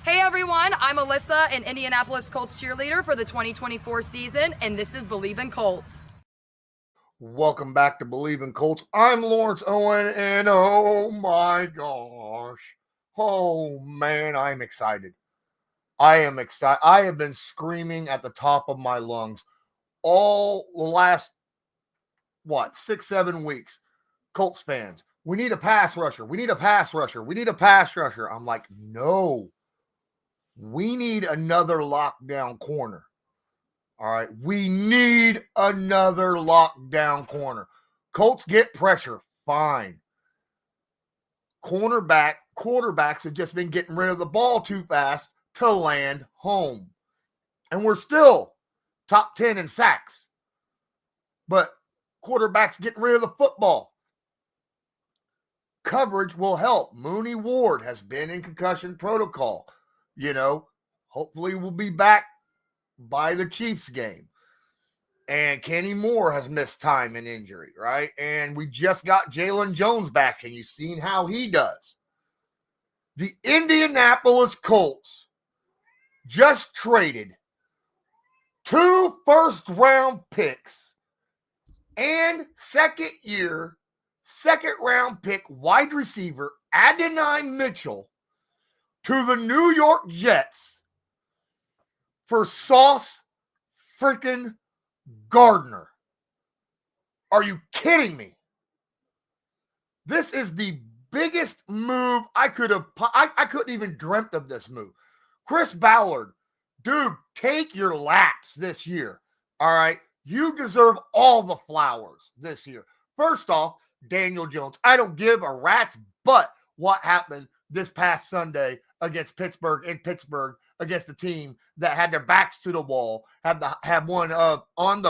Hey everyone, I'm Alyssa, an Indianapolis Colts cheerleader for the 2024 season, and this is Believe in Colts. Welcome back to Believe in Colts. I'm Lawrence Owen, and oh my gosh. Oh man, I'm excited. I am excited. I have been screaming at the top of my lungs all the last, 6, 7 weeks. Colts fans, we need a pass rusher. We need a pass rusher. We need a pass rusher. I'm like, no, we need another lockdown corner. All right. We need another lockdown corner. Colts get pressure. Fine. Quarterbacks have just been getting rid of the ball too fast to land home. And we're still top 10 in sacks. But quarterbacks getting rid of the football. Coverage will help. Mooney Ward has been in concussion protocol. Hopefully we'll be back by the Chiefs game. And Kenny Moore has missed time and injury, right? And we just got Jalen Jones back, and you've seen how he does. The Indianapolis Colts just traded 2 first-round picks and second-round pick wide receiver Adonai Mitchell to the New York Jets for Sauce freaking Gardner. Are you kidding me? This is the biggest move I couldn't even dreamt of this move. Chris Ballard, dude, take your laps this year. All right. You deserve all the flowers this year. First off, Daniel Jones. I don't give a rat's butt what happened this past Sunday against Pittsburgh against a team that had their backs to the wall, had one of on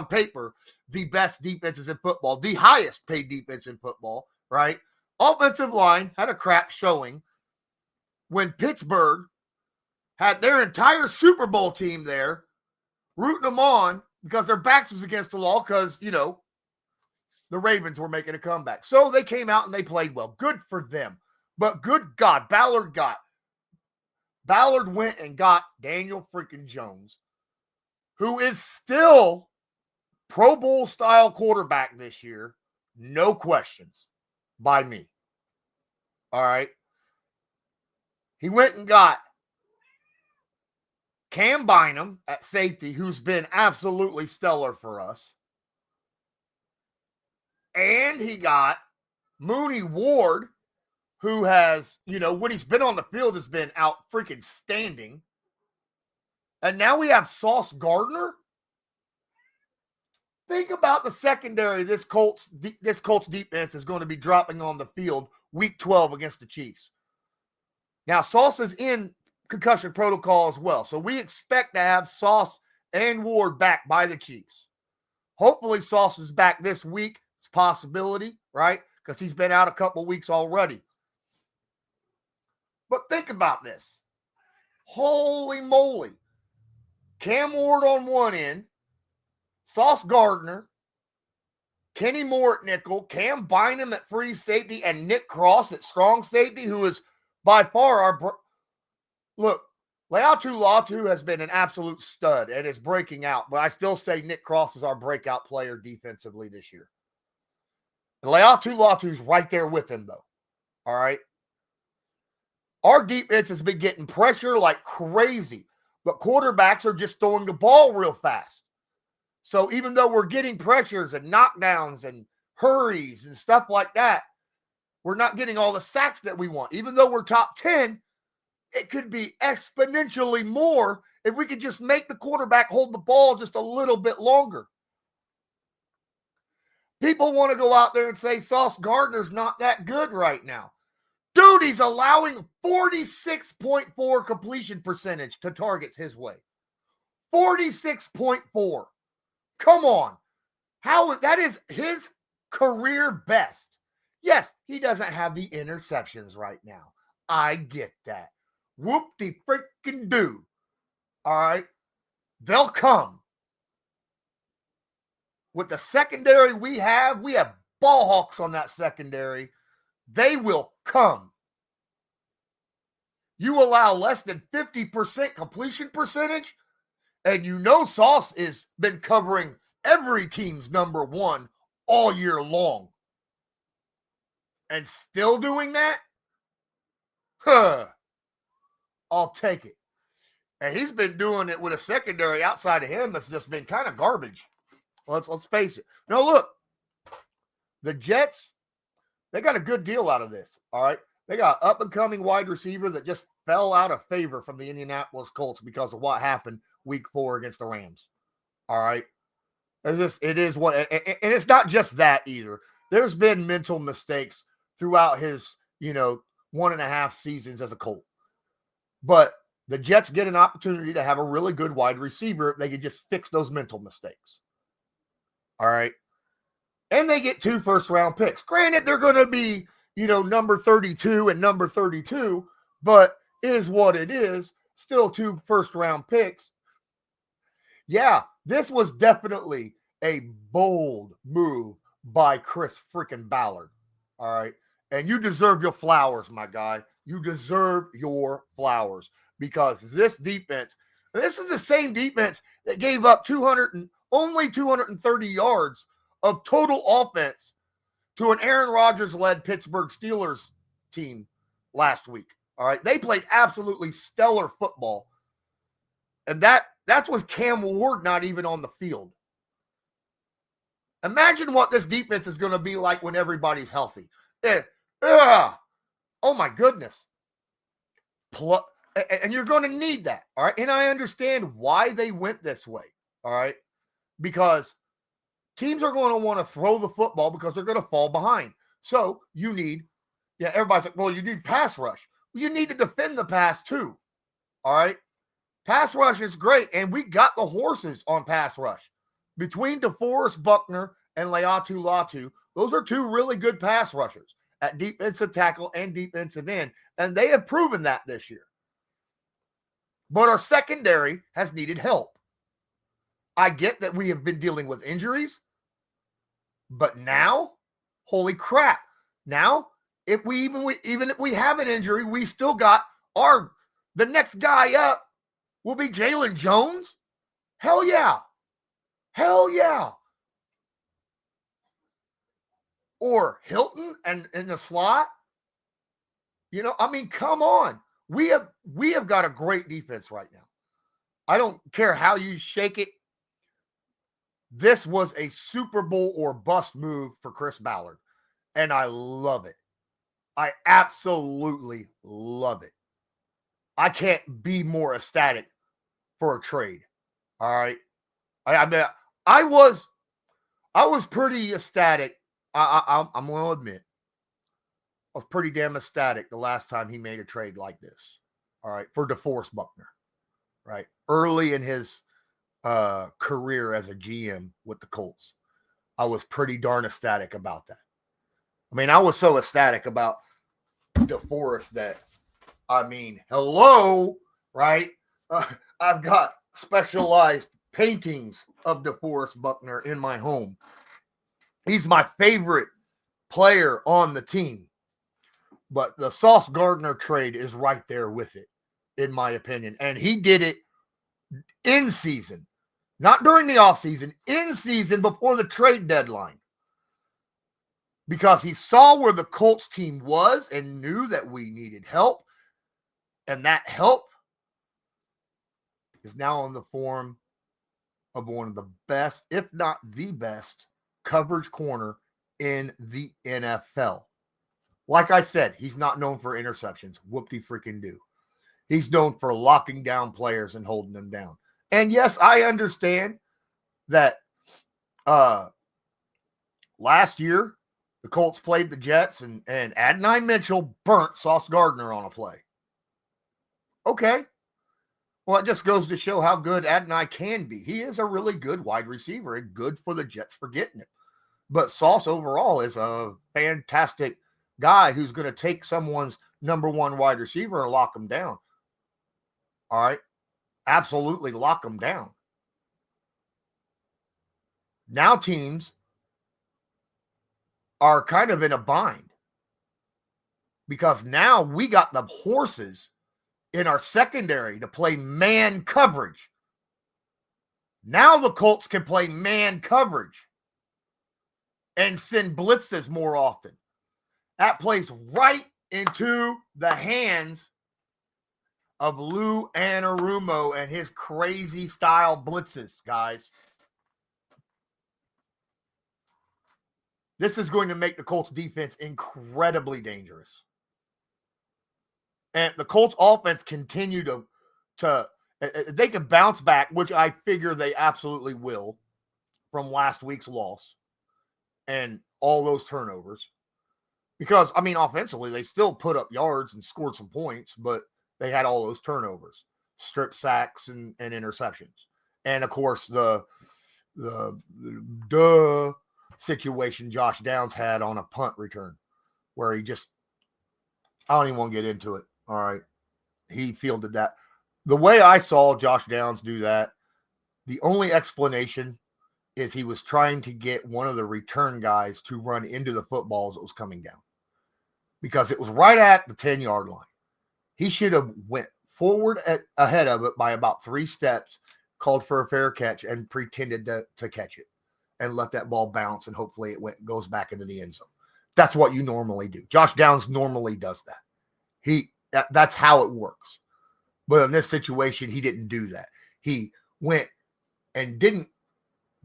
paper the best defenses in football, the highest paid defense in football, right? Offensive line had a crap showing when Pittsburgh had their entire Super Bowl team there rooting them on because their backs was against the wall because, the Ravens were making a comeback. So they came out and they played well. Good for them. But good God, Ballard went and got Daniel freaking Jones, who is still Pro Bowl style quarterback this year. No questions by me. All right. He went and got Cam Bynum at safety, who's been absolutely stellar for us. And he got Mooney Ward, who has, when he's been on the field, has been out freaking standing. And now we have Sauce Gardner. Think about the secondary this Colts defense is going to be dropping on the field week 12 against the Chiefs. Now, Sauce is in concussion protocol as well. So we expect to have Sauce and Ward back by the Chiefs. Hopefully Sauce is back this week. It's a possibility, right? Because he's been out a couple weeks already. But think about this. Holy moly. Cam Ward on one end, Sauce Gardner, Kenny Moore at nickel, Cam Bynum at free safety, and Nick Cross at strong safety, who is by far look, Leatu Latu has been an absolute stud and is breaking out, but I still say Nick Cross is our breakout player defensively this year. And Leatu Latu's right there with him, though. All right? Our defense has been getting pressure like crazy, but quarterbacks are just throwing the ball real fast. So even though we're getting pressures and knockdowns and hurries and stuff like that, we're not getting all the sacks that we want. Even though we're top 10, it could be exponentially more if we could just make the quarterback hold the ball just a little bit longer. People want to go out there and say Sauce Gardner's not that good right now. Dude, he's allowing 46.4 completion percentage to targets his way. 46.4. Come on. That is his career best. Yes, he doesn't have the interceptions right now. I get that. Whoop-de-freaking-do. All right? They'll come. With the secondary we have ball hawks on that secondary. They will come. you allow less than 50% completion percentage, and you know Sauce has been covering every team's number one all year long. And still doing that? I'll take it. And he's been doing it with a secondary outside of him that's just been kind of garbage. Let's face it. Now, look, the Jets, they got a good deal out of this, all right? They got an up-and-coming wide receiver that just fell out of favor from the Indianapolis Colts because of what happened week 4 against the Rams, all right? It is what, and it's not just that either. There's been mental mistakes throughout his, 1.5 seasons as a Colt. But the Jets get an opportunity to have a really good wide receiver if they could just fix those mental mistakes. All right. And they get 2 first-round picks. Granted, they're going to be, number 32 and number 32, but is what it is. Still 2 first-round picks. Yeah, this was definitely a bold move by Chris freaking Ballard. All right. And you deserve your flowers, my guy. You deserve your flowers because this defense, this is the same defense that gave up only 230 yards of total offense to an Aaron Rodgers-led Pittsburgh Steelers team last week. All right. They played absolutely stellar football. And that's with Cam Ward not even on the field. Imagine what this defense is going to be like when everybody's healthy. Oh, my goodness. And you're going to need that, all right? And I understand why they went this way, all right? Because teams are going to want to throw the football because they're going to fall behind. So you need, everybody's like, well, you need pass rush. Well, you need to defend the pass too, all right? Pass rush is great, and we got the horses on pass rush. Between DeForest Buckner and Laiatu Latu, those are 2 really good pass rushers at defensive tackle and defensive end, and they have proven that this year. But our secondary has needed help. I get that we have been dealing with injuries, but now, holy crap. Now, even if we have an injury, we still got the next guy up will be Jalen Jones? Hell yeah. Hell yeah. Or Hilton and in the slot. Come on. We have got a great defense right now. I don't care how you shake it. This was a Super Bowl or bust move for Chris Ballard. And I love it. I absolutely love it. I can't be more ecstatic for a trade. All right. I was pretty ecstatic. I'm going to admit, I was pretty damn ecstatic the last time he made a trade like this. All right. For DeForest Buckner. Right. Early in his career as a GM with the Colts. I was pretty darn ecstatic about that. I was so ecstatic about DeForest that, hello, right? I've got specialized paintings of DeForest Buckner in my home. He's my favorite player on the team. But the Sauce Gardner trade is right there with it, in my opinion. And he did it in season. Not during the offseason, in season before the trade deadline. Because he saw where the Colts team was and knew that we needed help. And that help is now in the form of one of the best, if not the best, coverage corner in the NFL. Like I said, he's not known for interceptions. Whoop-de-freaking-do. He's known for locking down players and holding them down. And yes, I understand that last year, the Colts played the Jets and Adonai Mitchell burnt Sauce Gardner on a play. Okay. Well, it just goes to show how good Adonai can be. He is a really good wide receiver and good for the Jets for getting him. But Sauce overall is a fantastic guy who's going to take someone's number 1 wide receiver and lock him down. All right. Absolutely lock him down. Now teams are kind of in a bind because now we got the horses in our secondary to play man coverage. Now the Colts can play man coverage and send blitzes more often. That plays right into the hands of Lou Anarumo and his crazy style blitzes, guys. This is going to make the Colts defense incredibly dangerous. And the Colts offense continue to they can bounce back, which I figure they absolutely will from last week's loss and all those turnovers. Because, I mean, offensively, they still put up yards and scored some points, but they had all those turnovers, strip sacks and interceptions. And, of course, the situation Josh Downs had on a punt return where he just, I don't even want to get into it. All right. He fielded that. The way I saw Josh Downs do that, the only explanation is he was trying to get one of the return guys to run into the football as it was coming down. Because it was right at the 10-yard line. He should have went forward ahead of it by about 3 steps, called for a fair catch, and pretended to catch it and let that ball bounce, and hopefully it goes back into the end zone. That's what you normally do. Josh Downs normally does that. That's how it works. But in this situation, he didn't do that. He went and didn't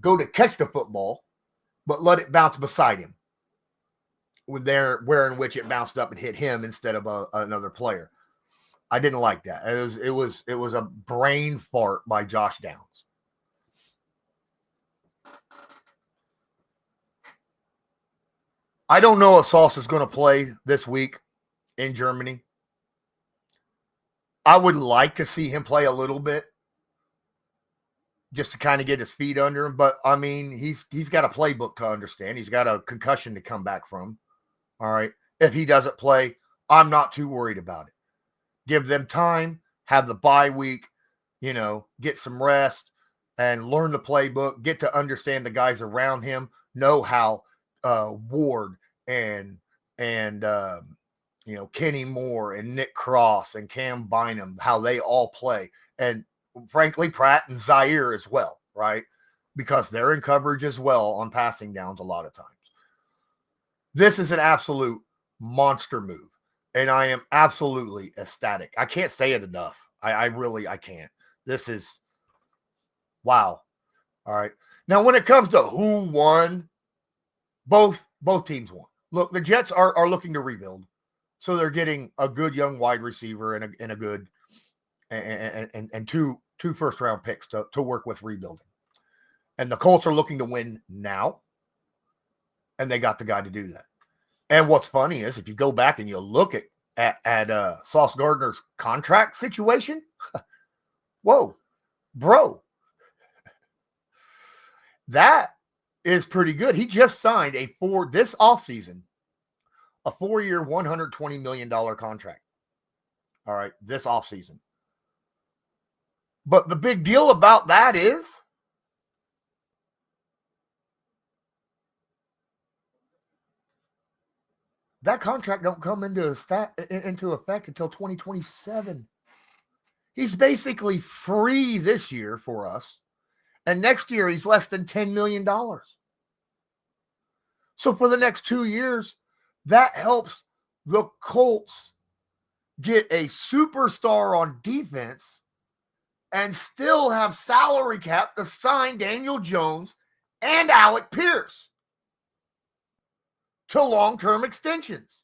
go to catch the football, but let it bounce beside him. Where in which it bounced up and hit him instead of another player. I didn't like that. It was a brain fart by Josh Downs. I don't know if Sauce is going to play this week in Germany. I would like to see him play a little bit just to kind of get his feet under him. But, I mean, he's got a playbook to understand. He's got a concussion to come back from. All right. If he doesn't play, I'm not too worried about it. Give them time, have the bye week, get some rest and learn the playbook, get to understand the guys around him, know how Ward and Kenny Moore and Nick Cross and Cam Bynum, how they all play. And frankly, Pratt and Zaire as well, right? Because they're in coverage as well on passing downs a lot of times. This is an absolute monster move, and I am absolutely ecstatic. I can't say it enough. I can't. This is, wow. All right. Now, when it comes to who won, both teams won. Look, the Jets are looking to rebuild, so they're getting a good young wide receiver and a good and two first-round picks to work with rebuilding. And the Colts are looking to win now, and they got the guy to do that. And what's funny is if you go back and you look at Sauce Gardner's contract situation, whoa, bro, that is pretty good. He just signed this offseason, a 4-year, $120 million contract. All right, this offseason. But the big deal about that is that contract don't come into effect until 2027. He's basically free this year for us. And next year, he's less than $10 million. So for the next 2 years, that helps the Colts get a superstar on defense and still have salary cap to sign Daniel Jones and Alec Pierce to long-term extensions.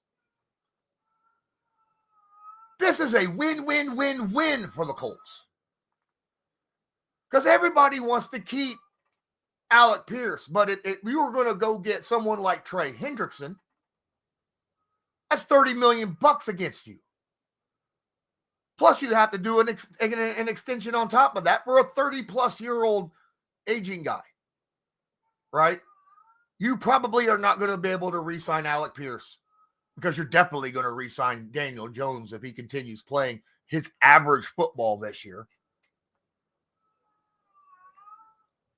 This is a win-win-win-win for the Colts. Because everybody wants to keep Alec Pierce, but if you were going to go get someone like Trey Hendrickson, that's $30 million against you. Plus, you have to do an extension on top of that for a 30-plus-year-old aging guy, right? You probably are not going to be able to re-sign Alec Pierce because you're definitely going to re-sign Daniel Jones if he continues playing his average football this year.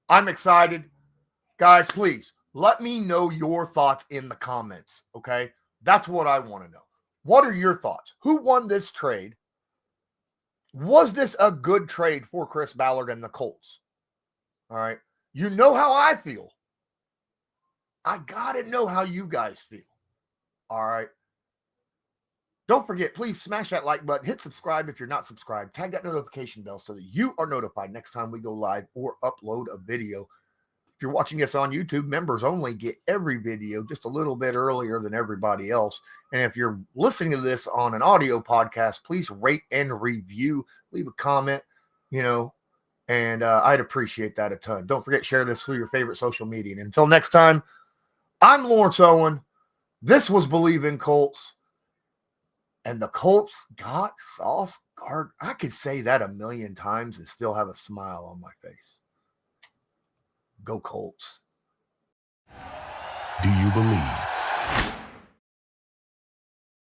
I'm excited. Guys, please, let me know your thoughts in the comments, okay? That's what I want to know. What are your thoughts? Who won this trade? Was this a good trade for Chris Ballard and the Colts? All right. You know how I feel. I got to know how you guys feel. All right. Don't forget, please smash that like button. Hit subscribe if you're not subscribed. Tag that notification bell so that you are notified next time we go live or upload a video. If you're watching this on YouTube, members only get every video just a little bit earlier than everybody else. And if you're listening to this on an audio podcast, please rate and review. Leave a comment, and I'd appreciate that a ton. Don't forget, share this through your favorite social media. And until next time, I'm Lawrence Owen. This was Believe in Colts. And the Colts got Sauce Gardner. I could say that a million times and still have a smile on my face. Go Colts. Do you believe?